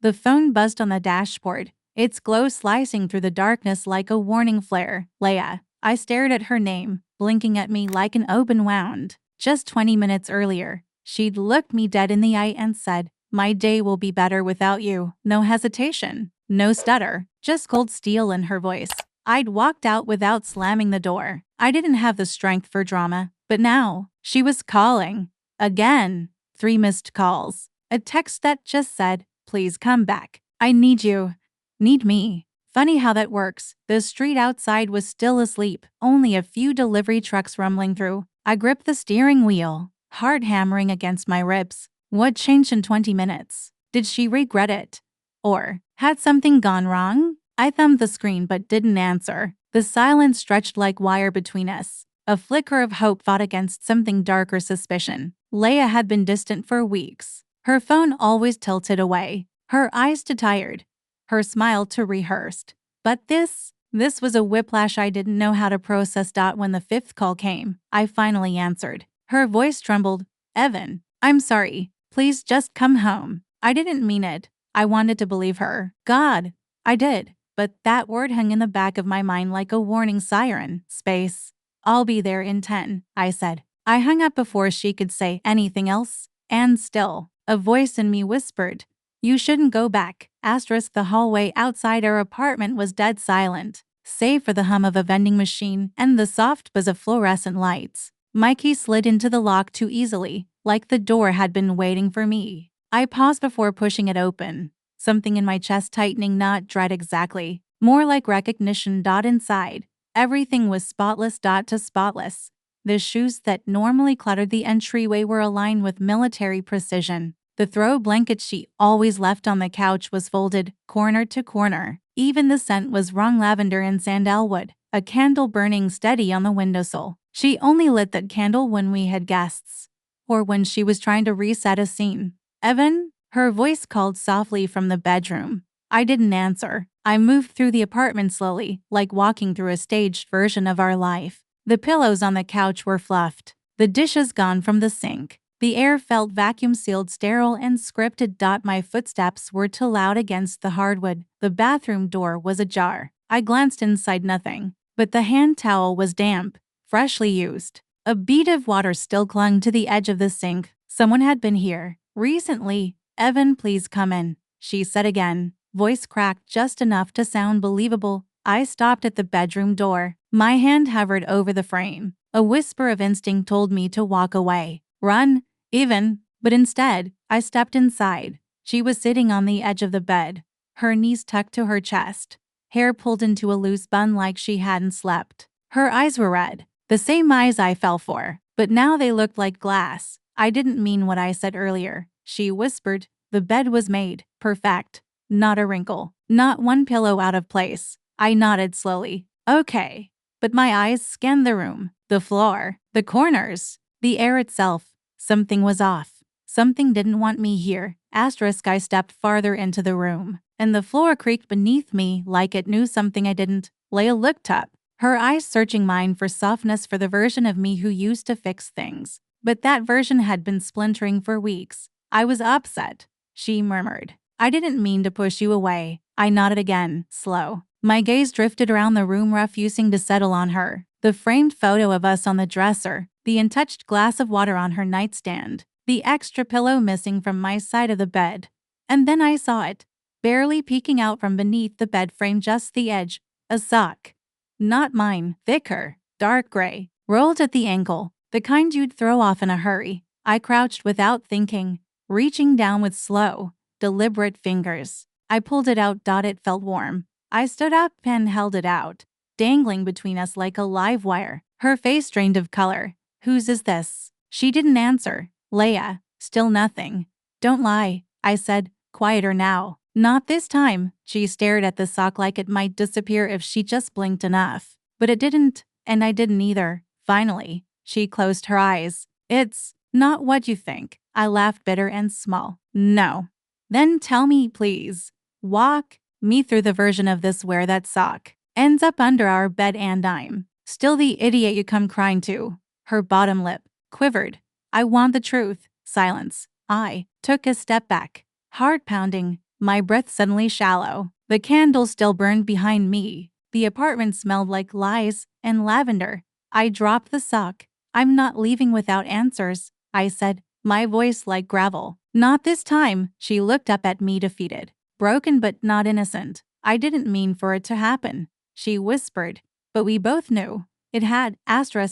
The phone buzzed on the dashboard, its glow slicing through the darkness like a warning flare. Leia. I stared at her name, blinking at me like an open wound. Just 20 minutes earlier, she'd looked me dead in the eye and said, "My day will be better without you." No hesitation, no stutter, just cold steel in her voice. I'd walked out without slamming the door. I didn't have the strength for drama, but now, she was calling. Again. 3 missed calls. A text that just said, "Please come back. I need you." Need me. Funny how that works. The street outside was still asleep, only a few delivery trucks rumbling through. I gripped the steering wheel, heart hammering against my ribs. What changed in 20 minutes? Did she regret it? Or had something gone wrong? I thumbed the screen but didn't answer. The silence stretched like wire between us. A flicker of hope fought against something darker suspicion. Leia had been distant for weeks. Her phone always tilted away, her eyes too tired, her smile too rehearsed. But this was a whiplash I didn't know how to process. When the 5th call came, I finally answered. Her voice trembled. "Evan, I'm sorry. Please just come home." I didn't mean it. I wanted to believe her. God, I did. But that word hung in the back of my mind like a warning siren. Space. "I'll be there in 10, I said. I hung up before she could say anything else. And still, a voice in me whispered, "You shouldn't go back." The hallway outside our apartment was dead silent, save for the hum of a vending machine and the soft buzz of fluorescent lights. My key slid into the lock too easily, like the door had been waiting for me. I paused before pushing it open, something in my chest tightening, not dread exactly, more like recognition. Inside, everything was spotless to spotless. The shoes that normally cluttered the entryway were aligned with military precision. The throw blanket she always left on the couch was folded, corner to corner. Even the scent was wrong, lavender and sandalwood, a candle burning steady on the windowsill. She only lit that candle when we had guests, or when she was trying to reset a scene. "Evan?" Her voice called softly from the bedroom. I didn't answer. I moved through the apartment slowly, like walking through a staged version of our life. The pillows on the couch were fluffed, the dishes gone from the sink. The air felt vacuum-sealed, sterile, and scripted. My footsteps were too loud against the hardwood. The bathroom door was ajar. I glanced inside, nothing. But the hand towel was damp, freshly used. A bead of water still clung to the edge of the sink. Someone had been here recently. "Evan, please come in," she said again, voice cracked just enough to sound believable. I stopped at the bedroom door. My hand hovered over the frame. A whisper of instinct told me to walk away. Run, even. But instead, I stepped inside. She was sitting on the edge of the bed, her knees tucked to her chest, hair pulled into a loose bun like she hadn't slept. Her eyes were red, the same eyes I fell for, but now they looked like glass. "I didn't mean what I said earlier," she whispered. "The bed was made perfect. Not a wrinkle, not one pillow out of place." I nodded slowly. "Okay." But my eyes scanned the room, the floor, the corners, the air itself. Something was off. Something didn't want me here. I stepped farther into the room, and the floor creaked beneath me like it knew something I didn't. Leia looked up, her eyes searching mine for softness, for the version of me who used to fix things. But that version had been splintering for weeks. "I was upset," she murmured. "I didn't mean to push you away." I nodded again, slow. My gaze drifted around the room, refusing to settle on her. The framed photo of us on the dresser, the untouched glass of water on her nightstand, the extra pillow missing from my side of the bed. And then I saw it, barely peeking out from beneath the bed frame, just the edge. A sock. Not mine, thicker, dark gray, rolled at the ankle, the kind you'd throw off in a hurry. I crouched without thinking, reaching down with slow, deliberate fingers. I pulled it out. It felt warm. I stood up and held it out, dangling between us like a live wire. Her face drained of color. "Whose is this?" She didn't answer. "Leia." Still nothing. "Don't lie," I said, quieter now. "Not this time." She stared at the sock like it might disappear if she just blinked enough. But it didn't, and I didn't either. Finally, she closed her eyes. "It's not what you think." I laughed, bitter and small. "No." "Then tell me, please. Walk me through the version of this where that sock ends up under our bed and I'm still the idiot you come crying to." Her bottom lip quivered. "I want the truth." Silence. I took a step back, heart pounding. My breath suddenly shallow. The candle still burned behind me. The apartment smelled like lies and lavender. I dropped the sock. I'm not leaving without answers, I said, my voice like gravel. Not this time, she looked up at me defeated. Broken but not innocent. I didn't mean for it to happen, she whispered, but we both knew. It had.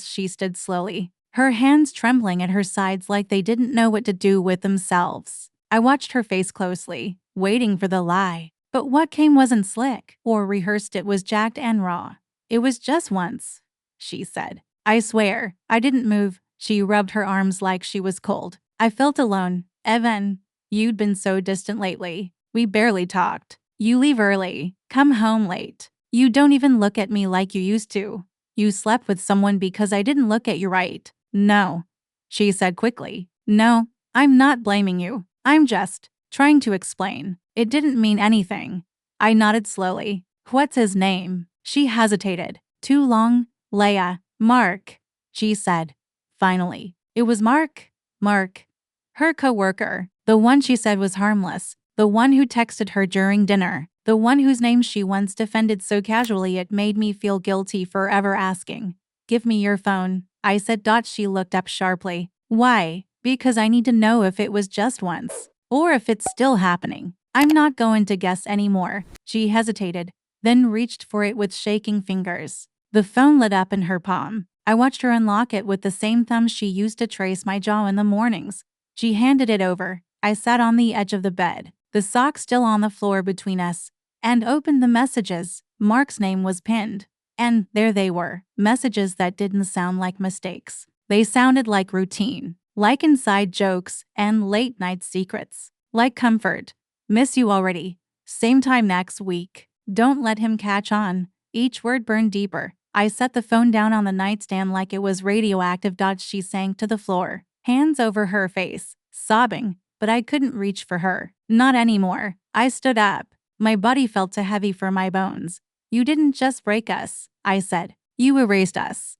She stood slowly, her hands trembling at her sides like they didn't know what to do with themselves. I watched her face closely, waiting for the lie. But what came wasn't slick or rehearsed, it was jagged and raw. It was just once, she said. I swear, I didn't move. She rubbed her arms like she was cold. I felt alone. Evan, you'd been so distant lately. We barely talked. You leave early, come home late. You don't even look at me like you used to. You slept with someone because I didn't look at you right. No, she said quickly. No, I'm not blaming you. I'm just trying to explain. It didn't mean anything. I nodded slowly. What's his name? She hesitated. Too long. Leia. Mark, she said. Finally, it was Mark. Mark. Her coworker. The one she said was harmless. The one who texted her during dinner. The one whose name she once defended so casually it made me feel guilty for ever asking. Give me your phone, I said. She looked up sharply. Why? Because I need to know if it was just once, or if it's still happening. I'm not going to guess anymore. She hesitated, then reached for it with shaking fingers. The phone lit up in her palm. I watched her unlock it with the same thumb she used to trace my jaw in the mornings. She handed it over. I sat on the edge of the bed, the sock still on the floor between us, and opened the messages. Mark's name was pinned. And there they were, messages that didn't sound like mistakes. They sounded like routine, like inside jokes and late-night secrets, like comfort. Miss you already. Same time next week. Don't let him catch on. Each word burned deeper. I set the phone down on the nightstand like it was radioactive. She sank to the floor, hands over her face, sobbing, but I couldn't reach for her. Not anymore. I stood up. My body felt too heavy for my bones. You didn't just break us, I said. You erased us.